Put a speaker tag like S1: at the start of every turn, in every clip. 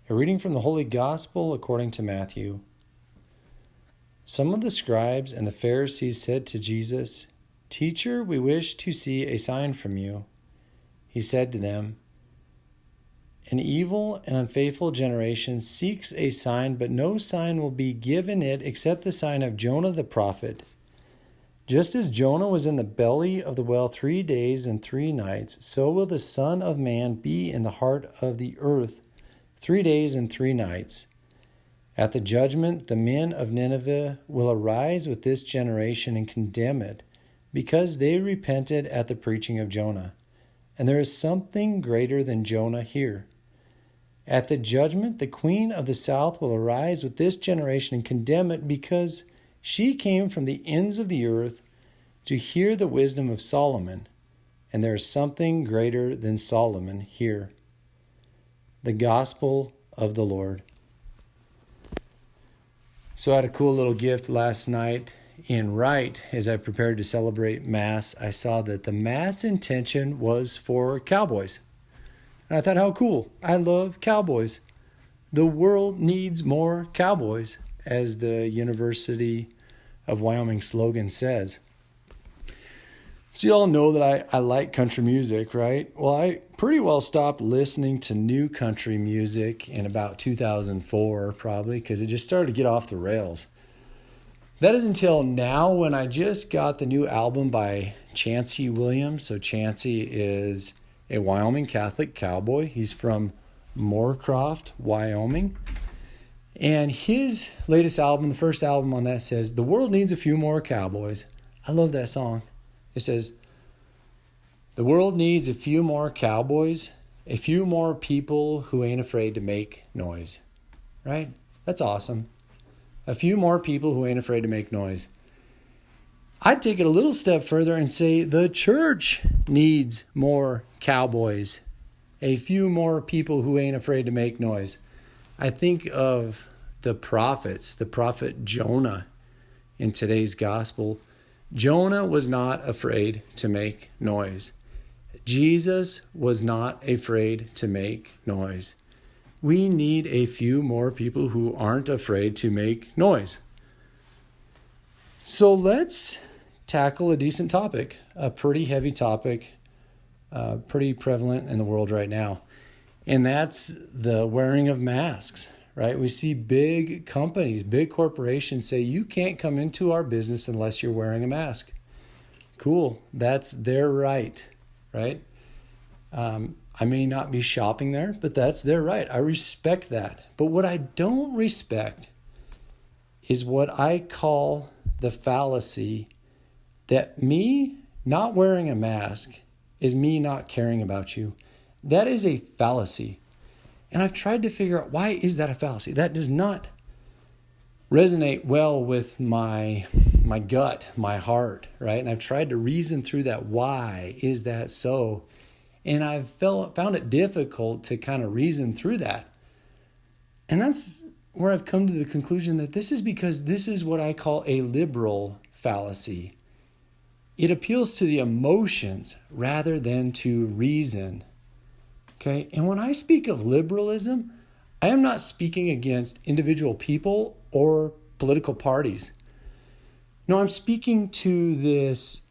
S1: A reading from the Holy Gospel according to Matthew. Some of the scribes and the Pharisees said to Jesus, "Teacher, we wish to see a sign from you." He said to them, "An evil and unfaithful generation seeks a sign, but no sign will be given it except the sign of Jonah the prophet. Just as Jonah was in the belly of the whale 3 days and 3 nights, so will the Son of Man be in the heart of the earth 3 days and 3 nights. At the judgment, the men of Nineveh will arise with this generation and condemn it, because they repented at the preaching of Jonah. And there is something greater than Jonah here. At the judgment, the queen of the south will arise with this generation and condemn it, because she came from the ends of the earth to hear the wisdom of Solomon. And there is something greater than Solomon here." The Gospel of the Lord. So I had a cool little gift last night. As I prepared to celebrate Mass, I saw that the Mass intention was for Cowboys. And I thought, how cool. I love Cowboys. The world needs more Cowboys, as the University of Wyoming slogan says. So you all know that I like country music, right? Well, I pretty well stopped listening to new country music in about 2004, probably, because it just started to get off the rails. That is until now, when I just got the new album by Chancey Williams. So Chancey is a Wyoming Catholic cowboy. He's from Moorcroft, Wyoming. And his latest album, the first album on that, says, "The world needs a few more cowboys." I love that song. It says, "The world needs a few more cowboys, a few more people who ain't afraid to make noise." Right? That's awesome. A few more people who ain't afraid to make noise. I'd take it a little step further and say the church needs more cowboys, a few more people who ain't afraid to make noise. I think of the prophets, the prophet Jonah in today's gospel. Jonah was not afraid to make noise. Jesus was not afraid to make noise. We need a few more people who aren't afraid to make noise. So let's tackle a decent topic, a pretty heavy topic, pretty prevalent in the world right now. And that's the wearing of masks, right? We see big companies, big corporations say, "You can't come into our business unless you're wearing a mask." Cool. That's their right, right? I may not be shopping there, but that's their right. I respect that. But what I don't respect is what I call the fallacy that me not wearing a mask is me not caring about you. That is a fallacy. And I've tried to figure out, why is that a fallacy? That does not resonate well with my gut, my heart, right? And I've tried to reason through that. Why is that so? And I've found it difficult to kind of reason through that. And that's where I've come to the conclusion that this is because this is what I call a liberal fallacy. It appeals to the emotions rather than to reason. Okay? And when I speak of liberalism, I am not speaking against individual people or political parties. No, I'm speaking to this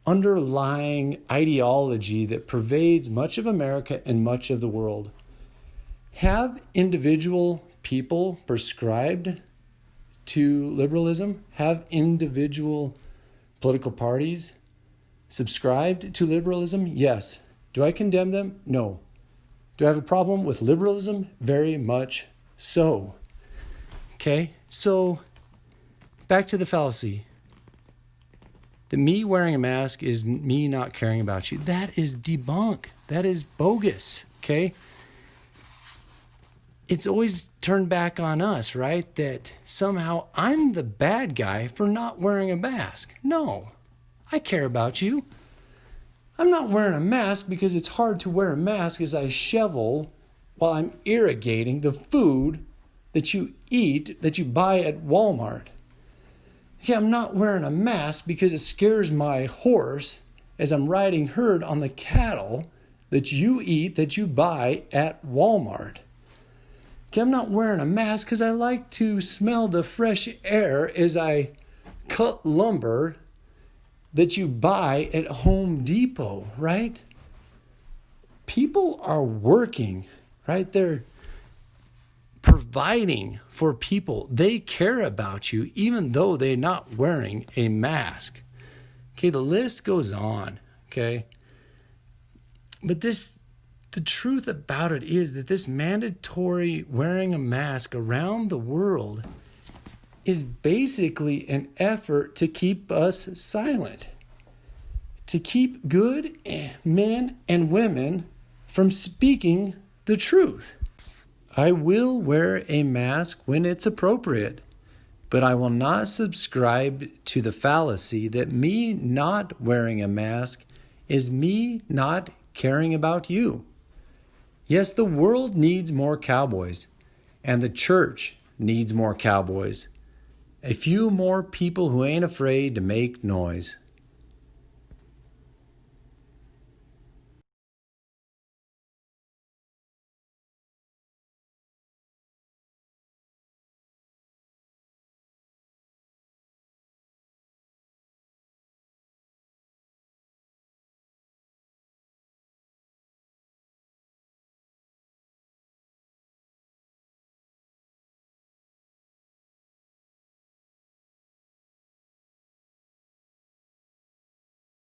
S1: underlying ideology that pervades much of America and much of the world. Have individual people prescribed to liberalism? Have individual political parties subscribed to liberalism? Yes. Do I condemn them? No. Do I have a problem with liberalism? Very much so. Okay, so back to the fallacy. That me wearing a mask is me not caring about you. That is debunk. That is bogus, okay? It's always turned back on us, right? That somehow I'm the bad guy for not wearing a mask. No, I care about you. I'm not wearing a mask because it's hard to wear a mask as I shovel while I'm irrigating the food that you eat, that you buy at Walmart. Yeah, I'm not wearing a mask because it scares my horse as I'm riding herd on the cattle that you eat, that you buy at Walmart. Okay, I'm not wearing a mask because I like to smell the fresh air as I cut lumber that you buy at Home Depot, right? People are working, right? They're providing for people. They care about you even though they're not wearing a mask. Okay, the list goes on, okay? But the truth about it is that this mandatory wearing a mask around the world is basically an effort to keep us silent, to keep good men and women from speaking the truth. I will wear a mask when it's appropriate, but I will not subscribe to the fallacy that me not wearing a mask is me not caring about you. Yes, the world needs more cowboys, and the church needs more cowboys. A few more people who ain't afraid to make noise.